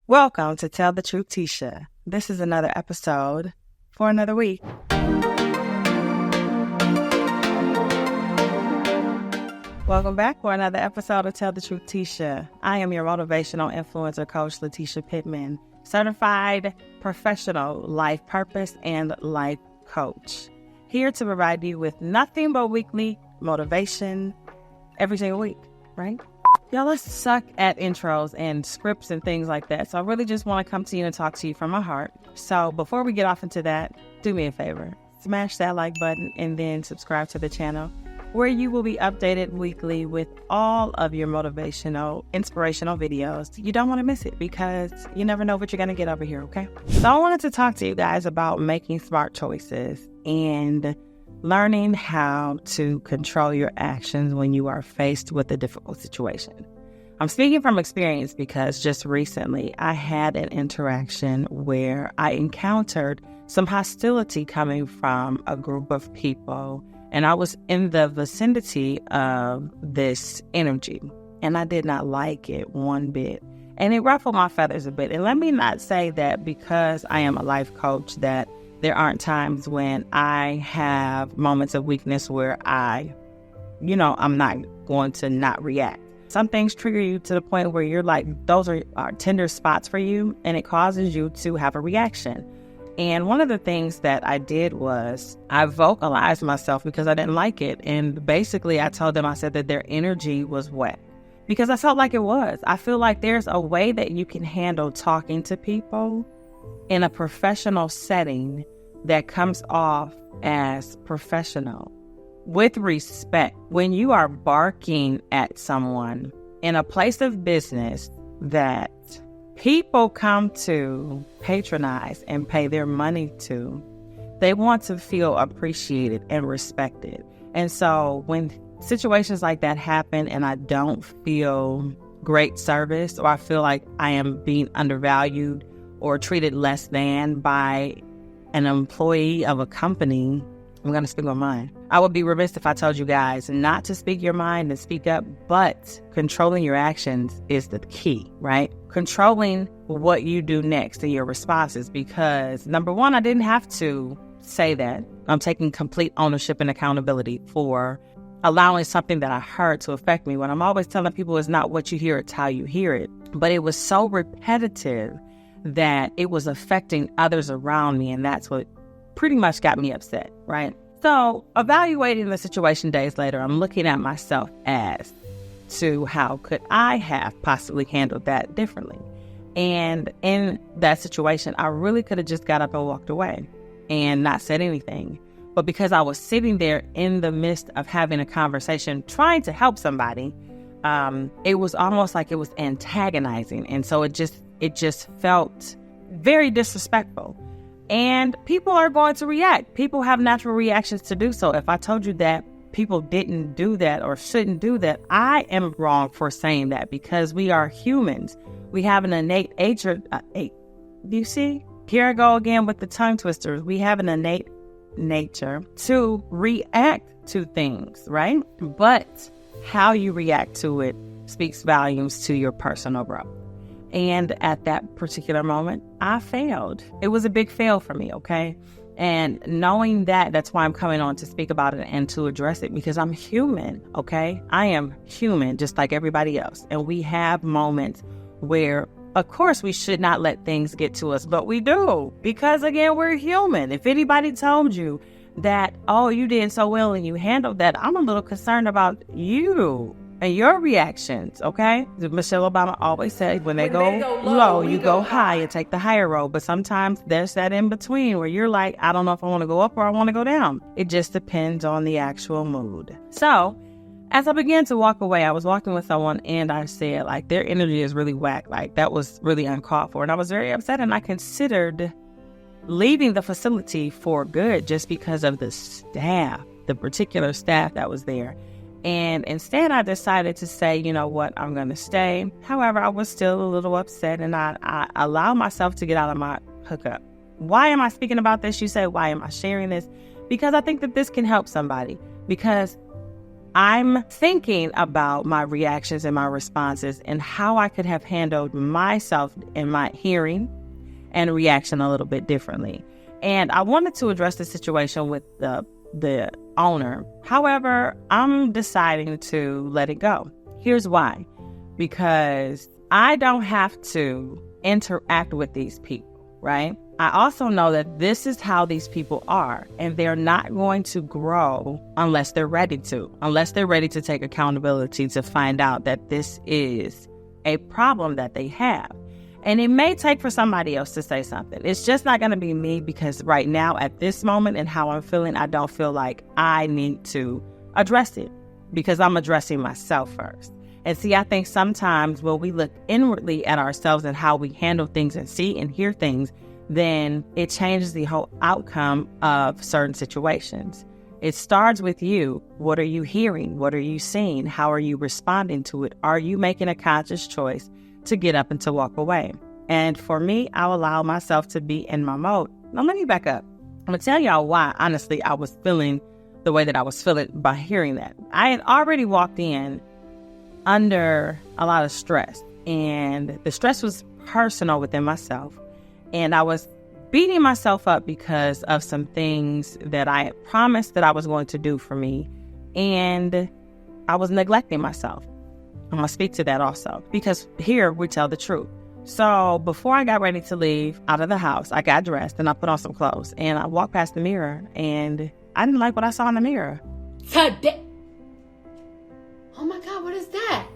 Welcome to Tell the Truth, Tisha. This is another episode for another week. Welcome back for another episode of Tell the Truth, Tisha. I am your motivational influencer coach, LATICIA PITTMAN, certified professional life purpose and life coach. Here to provide you with nothing but weekly motivation every single week, right? Y'all, let's suck at intros and scripts and things like that. So I really just want to come to you and talk to you from my heart. So before we get off into that, do me a favor. Smash that like button and then subscribe to the channel, where you will be updated weekly with all of your motivational, inspirational videos. You don't want to miss it because you never know what you're going to get over here, okay? So I wanted to talk to you guys about making smart choices and learning how to control your actions when you are faced with a difficult situation. I'm speaking from experience because just recently I had an interaction where I encountered some hostility coming from a group of people, and I was in the vicinity of this energy, and I did not like it one bit. And it ruffled my feathers a bit. And let me not say that because I am a life coach that there aren't times when I have moments of weakness where I'm not going to not react. Some things trigger you to the point where you're like, those are tender spots for you, and it causes you to have a reaction. And one of the things that I did was I vocalized myself because I didn't like it. And basically I told them, I said that their energy was wet because I felt like it was. I feel like there's a way that you can handle talking to people in a professional setting that comes off as professional, with respect. When you are barking at someone in a place of business that people come to patronize and pay their money to, they want to feel appreciated and respected. And so when situations like that happen and I don't feel great service, or I feel like I am being undervalued or treated less than by an employee of a company, I'm going to speak my mind. I would be remiss if I told you guys not to speak your mind and speak up, but controlling your actions is the key, right? Controlling what you do next and your responses, because number one, I didn't have to say that. I'm taking complete ownership and accountability for allowing something that I heard to affect me. When I'm always telling people it's not what you hear, it's how you hear it. But it was so repetitive that it was affecting others around me, and that's what pretty much got me upset, right? So evaluating the situation days later, I'm looking at myself as to how could I have possibly handled that differently. And in that situation, I really could have just got up and walked away and not said anything. But because I was sitting there in the midst of having a conversation, trying to help somebody, it was almost like it was antagonizing. And so it just felt very disrespectful. And people are going to react. People have natural reactions to do so. If I told you that people didn't do that or shouldn't do that, I am wrong for saying that, because we are humans. We have an innate nature. Do you see? Here I go again with the tongue twisters. We have an innate nature to react to things, right? But how you react to it speaks volumes to your personal growth. And at that particular moment, I failed. It was a big fail for me, okay? And knowing that, that's why I'm coming on to speak about it and to address it, because I'm human, okay? I am human just like everybody else. And we have moments where, of course, we should not let things get to us, but we do, because again, we're human. If anybody told you that, oh, you did so well and you handled that, I'm a little concerned about you and your reactions, okay? Michelle Obama always said, when they go low, you go high and take the higher road. But sometimes there's that in between where you're like, I don't know if I want to go up or I want to go down. It just depends on the actual mood. So as I began to walk away, I was walking with someone and I said, like, their energy is really whack. Like, that was really uncalled for. And I was very upset, and I considered leaving the facility for good just because of the staff, the particular staff that was there. And instead, I decided to say, you know what, I'm going to stay. However, I was still a little upset, and I allowed myself to get out of my hookup. Why am I speaking about this? You say, why am I sharing this? Because I think that this can help somebody. Because I'm thinking about my reactions and my responses and how I could have handled myself in my hearing and reaction a little bit differently. And I wanted to address the situation with the owner. However, I'm deciding to let it go. Here's why. Because I don't have to interact with these people, right? I also know that this is how these people are, and they're not going to grow unless they're ready to take accountability to find out that this is a problem that they have. And it may take for somebody else to say something. It's just not going to be me, because right now at this moment and how I'm feeling, I don't feel like I need to address it, because I'm addressing myself first. And see, I think sometimes when we look inwardly at ourselves and how we handle things and see and hear things, then it changes the whole outcome of certain situations. It starts with you. What are you hearing? What are you seeing? How are you responding to it? Are you making a conscious choice to get up and to walk away? And for me, I'll allow myself to be in my mode. Now, let me back up. I'm going to tell y'all why, honestly, I was feeling the way that I was feeling by hearing that. I had already walked in under a lot of stress, and the stress was personal within myself. And I was beating myself up because of some things that I had promised that I was going to do for me, and I was neglecting myself. I'm going to speak to that also, because here we tell the truth. So before I got ready to leave out of the house, I got dressed and I put on some clothes, and I walked past the mirror, and I didn't like what I saw in the mirror. Oh my God, what is that?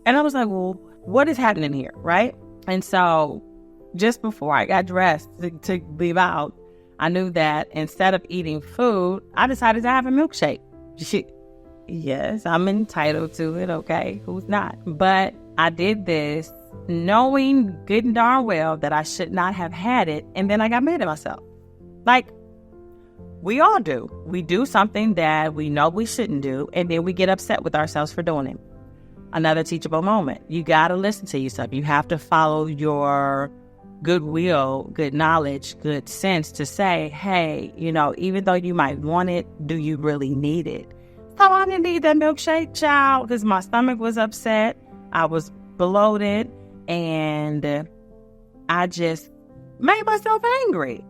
And I was like, well, what is happening here, right? And so just before I got dressed to leave out, I knew that instead of eating food, I decided to have a milkshake. Yes, I'm entitled to it, okay? Who's not? But I did this knowing good and darn well that I should not have had it, and then I got mad at myself. Like we all do. We do something that we know we shouldn't do, and then we get upset with ourselves for doing it. Another teachable moment. You got to listen to yourself. You have to follow your goodwill, good knowledge, good sense to say, hey, even though you might want it, do you really need it? So I didn't need that milkshake, child, because my stomach was upset. I was bloated, and I just made myself angry.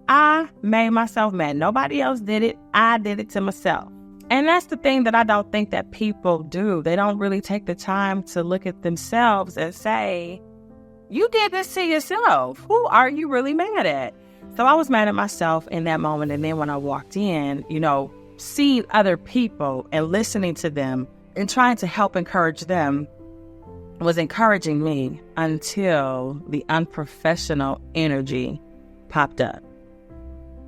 I made myself mad. Nobody else did it. I did it to myself. And that's the thing that I don't think that people do. They don't really take the time to look at themselves and say, you did this to yourself. Who are you really mad at? So I was mad at myself in that moment. And then when I walked in, seeing other people and listening to them and trying to help encourage them was encouraging me until the unprofessional energy popped up.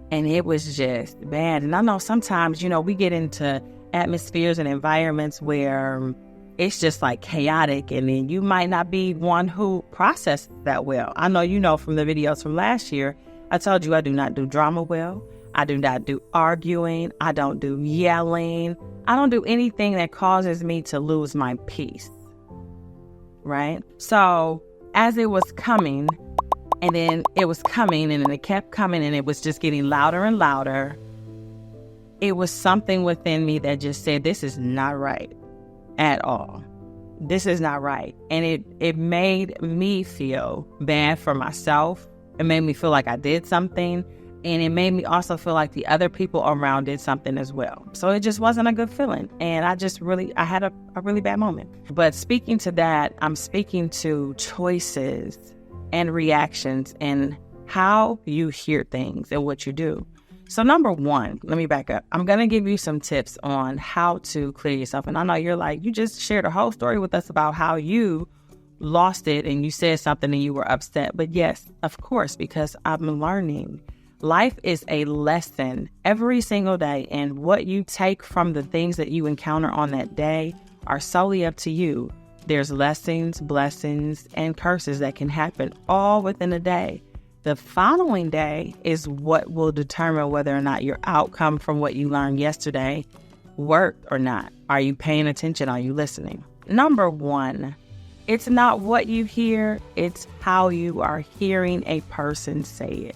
And it was just bad. And I know sometimes, we get into atmospheres and environments where it's just like chaotic, and then you might not be one who processes that well. I know from the videos from last year, I told you I do not do drama well. I do not do arguing. I don't do yelling. I don't do anything that causes me to lose my peace. Right? So as it was coming, and then it was coming, and then it kept coming, and it was just getting louder and louder. It was something within me that just said, this is not right at all. This is not right. And it made me feel bad for myself. It made me feel like I did something. And it made me also feel like the other people around did something as well. So it just wasn't a good feeling. And I had a really bad moment. But speaking to that, I'm speaking to choices and reactions and how you hear things and what you do. So number one, let me back up. I'm going to give you some tips on how to clear yourself. And I know you're like, you just shared a whole story with us about how you lost it and you said something and you were upset. But yes, of course, because I'm learning. Life is a lesson every single day. And what you take from the things that you encounter on that day are solely up to you. There's lessons, blessings, and curses that can happen all within a day. The following day is what will determine whether or not your outcome from what you learned yesterday worked or not. Are you paying attention? Are you listening? Number one, it's not what you hear, it's how you are hearing a person say it.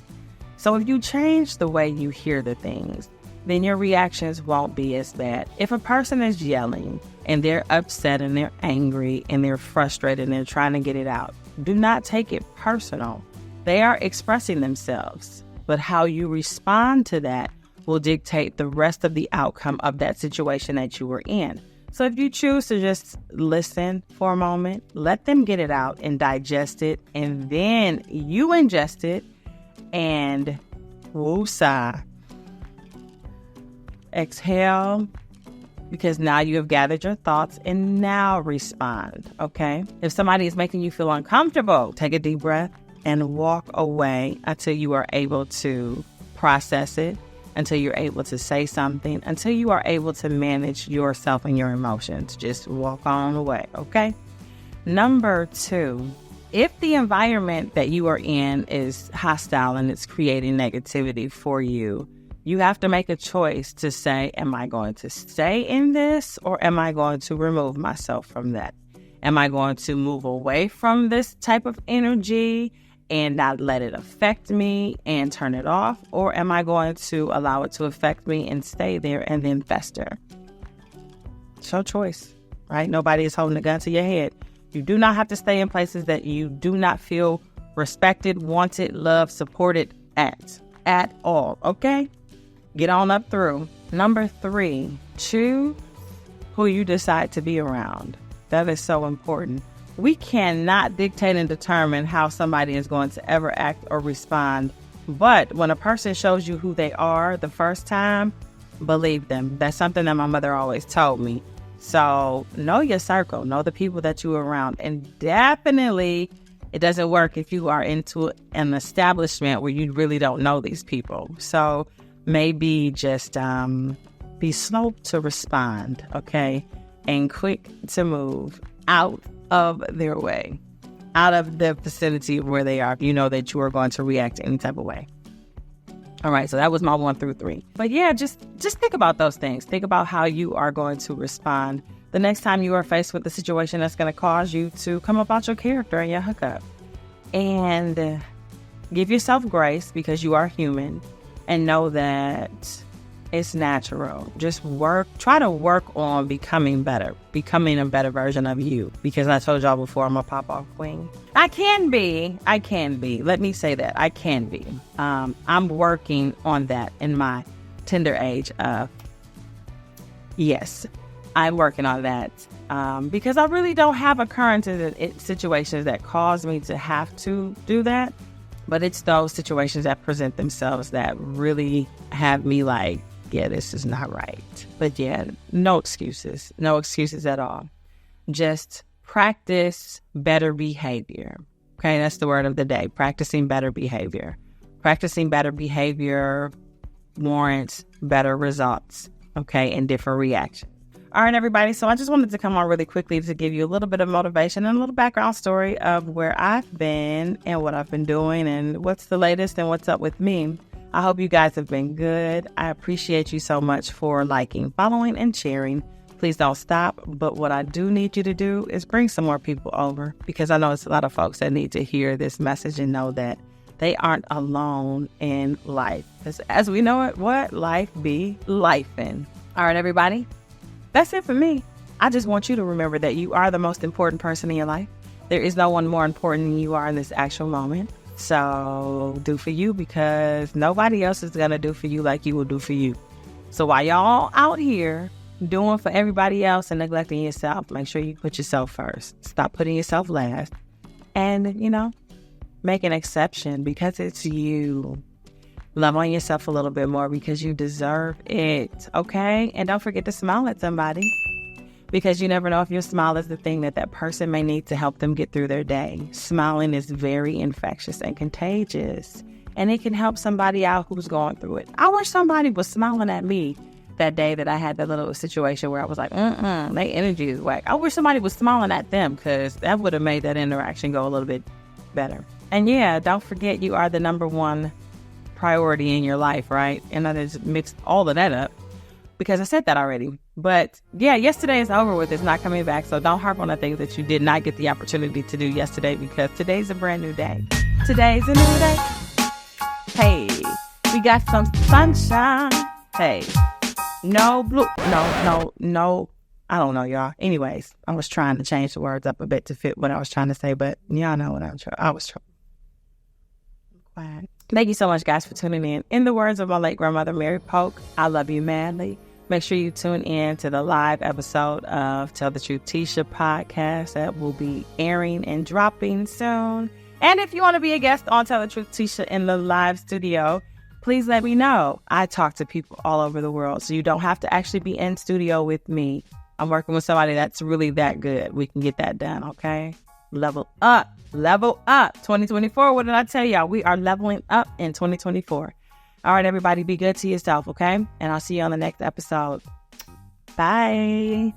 So if you change the way you hear the things, then your reactions won't be as bad. If a person is yelling and they're upset and they're angry and they're frustrated and they're trying to get it out, do not take it personal. They are expressing themselves, but how you respond to that will dictate the rest of the outcome of that situation that you were in. So if you choose to just listen for a moment, let them get it out and digest it, and then you ingest it and woosah. Exhale, because now you have gathered your thoughts, and now respond, okay? If somebody is making you feel uncomfortable, take a deep breath and walk away until you are able to process it, until you're able to say something, until you are able to manage yourself and your emotions. Just walk on away, okay? Number 2, if the environment that you are in is hostile and it's creating negativity for you, you have to make a choice to say, am I going to stay in this, or am I going to remove myself from that? Am I going to move away from this type of energy and not let it affect me and turn it off? Or am I going to allow it to affect me and stay there and then fester? It's your choice, right? Nobody is holding a gun to your head. You do not have to stay in places that you do not feel respected, wanted, loved, supported at all, okay? Get on up through. Number 3, choose who you decide to be around. That is so important. We cannot dictate and determine how somebody is going to ever act or respond. But when a person shows you who they are the first time, believe them. That's something that my mother always told me. So know your circle, know the people that you're around. And definitely it doesn't work if you are into an establishment where you really don't know these people. So maybe just be slow to respond, okay? And quick to move out of their way, out of the vicinity of where they are. You know that you are going to react any type of way. All right, so that was my 1 through 3. But yeah, just think about those things. Think about how you are going to respond the next time you are faced with a situation that's going to cause you to come up out your character and your hookup. And give yourself grace, because you are human, and know that it's natural. Just try to work on becoming better, becoming a better version of you. Because I told y'all before, I'm a pop-off queen. I can be. Let me say that. I can be. I'm working on that in my tender age of, yes, I'm working on that. Because I really don't have occurrences in situations that cause me to have to do that. But it's those situations that present themselves that really have me like, yeah, this is not right. But yeah, no excuses at all. Just practice better behavior. Okay, that's the word of the day, practicing better behavior. Practicing better behavior warrants better results, okay, and different reactions. All right, everybody. So I just wanted to come on really quickly to give you a little bit of motivation and a little background story of where I've been and what I've been doing and what's the latest and what's up with me. I hope you guys have been good. I appreciate you so much for liking, following, and sharing. Please don't stop. But what I do need you to do is bring some more people over, because I know it's a lot of folks that need to hear this message and know that they aren't alone in life. As we know it, what? Life be lifing. All right, everybody. That's it for me. I just want you to remember that you are the most important person in your life. There is no one more important than you are in this actual moment. So do for you, because nobody else is going to do for you like you will do for you. So while y'all out here doing for everybody else and neglecting yourself, make sure you put yourself first. Stop putting yourself last. And, make an exception because it's you. Love on yourself a little bit more because you deserve it, okay? And don't forget to smile at somebody, because you never know if your smile is the thing that person may need to help them get through their day. Smiling is very infectious and contagious, and it can help somebody out who's going through it. I wish somebody was smiling at me that day that I had that little situation where I was like, their energy is whack. I wish somebody was smiling at them, because that would have made that interaction go a little bit better. And yeah, don't forget you are the number one priority in your life, right? And I just mixed all of that up because I said that already. But yeah, yesterday is over with. It's not coming back. So don't harp on the things that you did not get the opportunity to do yesterday, because today's a brand new day. Today's a new day. Hey, we got some sunshine. Hey, no blue, no. I don't know, y'all. Anyways, I was trying to change the words up a bit to fit what I was trying to say, but y'all know what I was trying. Quiet. Thank you so much, guys, for tuning in. In the words of my late grandmother, Mary Polk, I love you madly. Make sure you tune in to the live episode of Tell the Truth Tisha podcast that will be airing and dropping soon. And if you want to be a guest on Tell the Truth Tisha in the live studio, please let me know. I talk to people all over the world, so you don't have to actually be in studio with me. I'm working with somebody that's really that good. We can get that done, okay? Level up. 2024. What did I tell y'all? We are leveling up in 2024. All right, everybody, be good to yourself, okay? And I'll see you on the next episode. Bye.